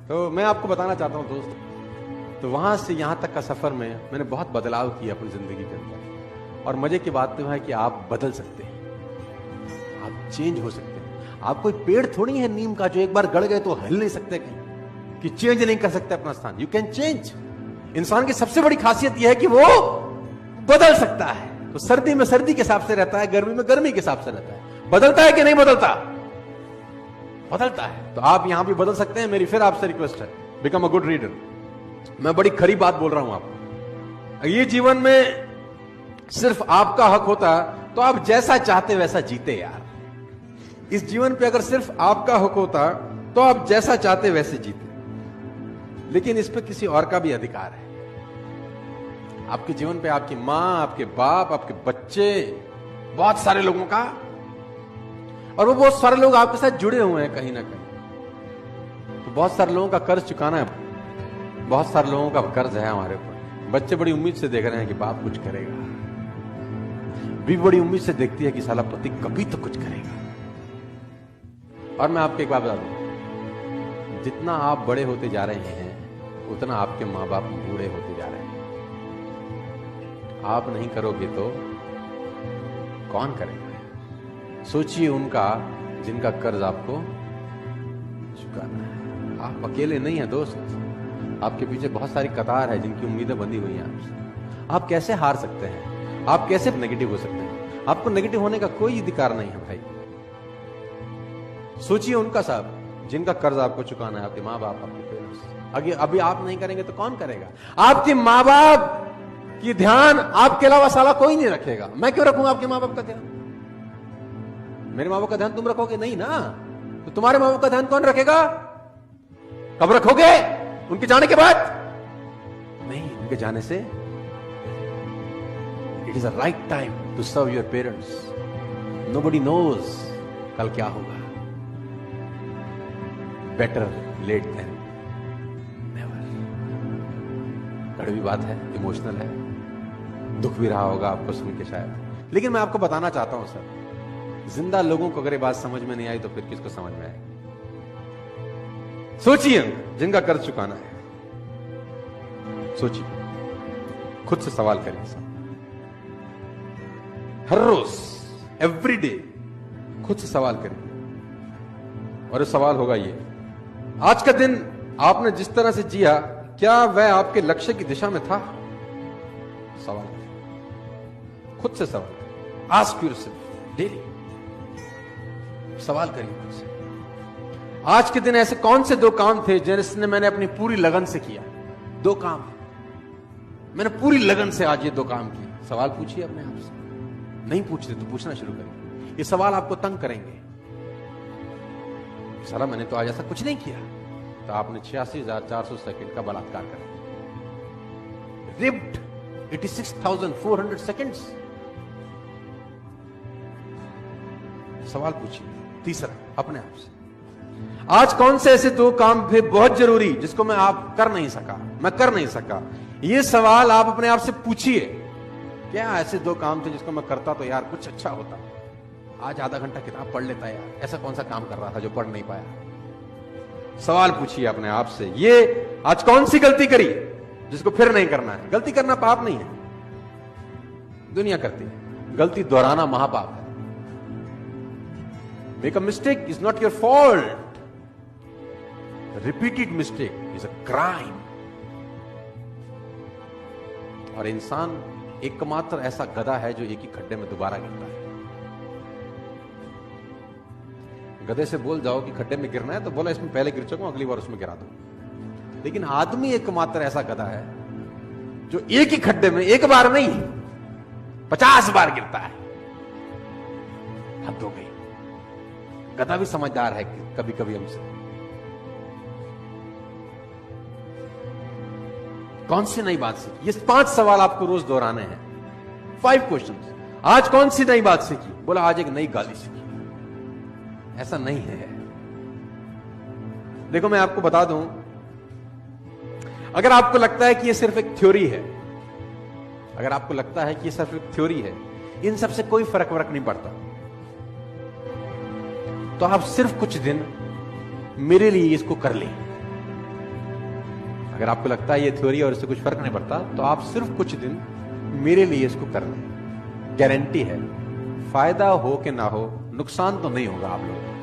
तो मैं आपको बताना चाहता हूं दोस्त, तो वहां से यहां तक का सफर में मैंने बहुत बदलाव किया अपनी जिंदगी के अंदर। और मजे की बात तो है कि आप बदल सकते हैं, आप चेंज हो सकते हैं। आप कोई पेड़ थोड़ी है नीम का जो एक बार गड़ गए तो हिल नहीं सकते कहीं, कि चेंज नहीं कर सकते अपना स्थान। You can change. इंसान की सबसे बड़ी खासियत यह है कि वो बदल सकता है। तो सर्दी में सर्दी के हिसाब से रहता है, गर्मी में गर्मी के हिसाब से रहता है। बदलता है कि नहीं बदलता? बदलता है। तो आप यहां भी बदल सकते हैं। मेरी फिर आपसे रिक्वेस्ट है, बिकम अ गुड रीडर। मैं बड़ी खरी बात बोल रहा हूं आपको। ये जीवन में सिर्फ आपका हक होता तो आप जैसा चाहते वैसा जीते यार। इस जीवन पे अगर सिर्फ आपका हक होता तो आप जैसा चाहते वैसे जीते। लेकिन इस पे किसी और का भी अधिकार है। आपके जीवन पे आपकी मां, आपके बाप, आपके बच्चे, बहुत सारे लोगों का, और वो बहुत सारे लोग आपके साथ जुड़े हुए हैं कहीं ना कहीं। तो बहुत सारे लोगों का कर्ज चुकाना है, बहुत सारे लोगों का कर्ज है हमारे ऊपर। बच्चे बड़ी उम्मीद से देख रहे हैं कि बाप कुछ करेगा, भी बड़ी उम्मीद से देखती है कि साला पति कभी तो कुछ करेगा। और मैं आपको एक बात बता दूं, जितना आप बड़े होते जा रहे हैं उतना आपके मां बाप बूढ़े होते जा रहे हैं। आप नहीं करोगे तो कौन करेगा? सोचिए उनका जिनका कर्ज आपको चुकाना है। आप अकेले नहीं हैं दोस्त, आपके पीछे बहुत सारी कतार है जिनकी उम्मीदें बंधी हुई हैं आपसे। आप कैसे हार सकते हैं? आप कैसे नेगेटिव हो सकते हैं? आपको नेगेटिव होने का कोई अधिकार नहीं है भाई। सोचिए उनका साहब जिनका कर्ज आपको चुकाना है, आपके माँ बाप, आपके पेरेंट्स। अभी आप नहीं करेंगे तो कौन करेगा? आपके माँ बाप की ध्यान आपके अलावा साला कोई नहीं रखेगा। मैं क्यों रखूंगा आपके माँ बाप का ध्यान? मेरे माँ बाप का ध्यान तुम रखोगे नहीं ना, तो तुम्हारे माँ बाप का ध्यान कौन रखेगा? कब रखोगे? उनके जाने के बाद नहीं, उनके जाने से। It is a right time to serve your parents. Nobody knows कल क्या होगा। Better late than never. कड़वी बात है, इमोशनल है, दुख भी रहा होगा आपको सुन के शायद। लेकिन मैं आपको बताना चाहता हूं सर, जिंदा लोगों को अगर ये बात समझ में नहीं आई तो फिर किसको समझ में आएगी? सोचिए जिनका कर्ज चुकाना है, सोचिए, खुद से सवाल करिए सर। हर रोज, एवरी डे खुद से सवाल करिए। और ये सवाल होगा ये, आज का दिन आपने जिस तरह से जिया, क्या वह आपके लक्ष्य की दिशा में था? सवाल करिए, खुद से सवाल करिए। आस्क योरसेल्फ डेली, सवाल करिए खुद से। आज के दिन ऐसे कौन से दो काम थे जिसने मैंने अपनी पूरी लगन से किया? दो काम मैंने पूरी लगन से आज ये दो काम किए। सवाल पूछिए अपने आप से। नहीं पूछते तो पूछना शुरू करिए। ये सवाल आपको तंग करेंगे। साला मैंने तो आज ऐसा कुछ नहीं किया, तो आपने 86,400 सेकंड का बलात्कार कर रिप्ड 86,400 सेकंड्स। सवाल पूछिए। तीसरा, अपने आप से, आज कौन से ऐसे दो काम थे बहुत जरूरी जिसको मैं आप कर नहीं सका, मैं कर नहीं सका? ये सवाल आप अपने आप से पूछिए। क्या ऐसे दो काम थे जिसको मैं करता तो यार कुछ अच्छा होता? आज आधा घंटा किताब पढ़ लेता यार, ऐसा कौन सा काम कर रहा था जो पढ़ नहीं पाया? सवाल पूछिए अपने आप से। ये आज कौन सी गलती करी जिसको फिर नहीं करना है? गलती करना पाप नहीं है, दुनिया करती है। गलती दोहराना महापाप है। Make a mistake is not your fault, repeated mistake is a crime. और इंसान एकमात्र ऐसा गधा है जो एक ही खड्डे में दोबारा गिरता है। गधे से बोल जाओ कि खड्डे में गिरना है तो बोला इसमें पहले गिर चुका हूं, अगली बार उसमें गिरा दो। लेकिन आदमी एकमात्र ऐसा गधा है जो एक ही खड्डे में एक बार नहीं 50 बार गिरता है। हद हो गई। गधा भी समझदार है कभी कभी हमसे। कौन सी नई बात सीखी? ये 5 सवाल आपको रोज दोहराने हैं। 5 क्वेश्चंस। आज कौन सी नई बात सीखी? बोला आज एक नई गाली सीखी। ऐसा नहीं है। देखो मैं आपको बता दूं, अगर आपको लगता है कि ये सिर्फ एक थ्योरी है, अगर आपको लगता है कि ये सिर्फ एक थ्योरी है, इन सब से कोई फर्क नहीं पड़ता, तो आप सिर्फ कुछ दिन मेरे लिए इसको कर लें। अगर आपको लगता है ये थ्योरी और इससे कुछ फर्क नहीं पड़ता, तो आप सिर्फ कुछ दिन मेरे लिए इसको कर लें। गारंटी है, फायदा हो कि ना हो, नुकसान तो नहीं होगा आप लोगों को।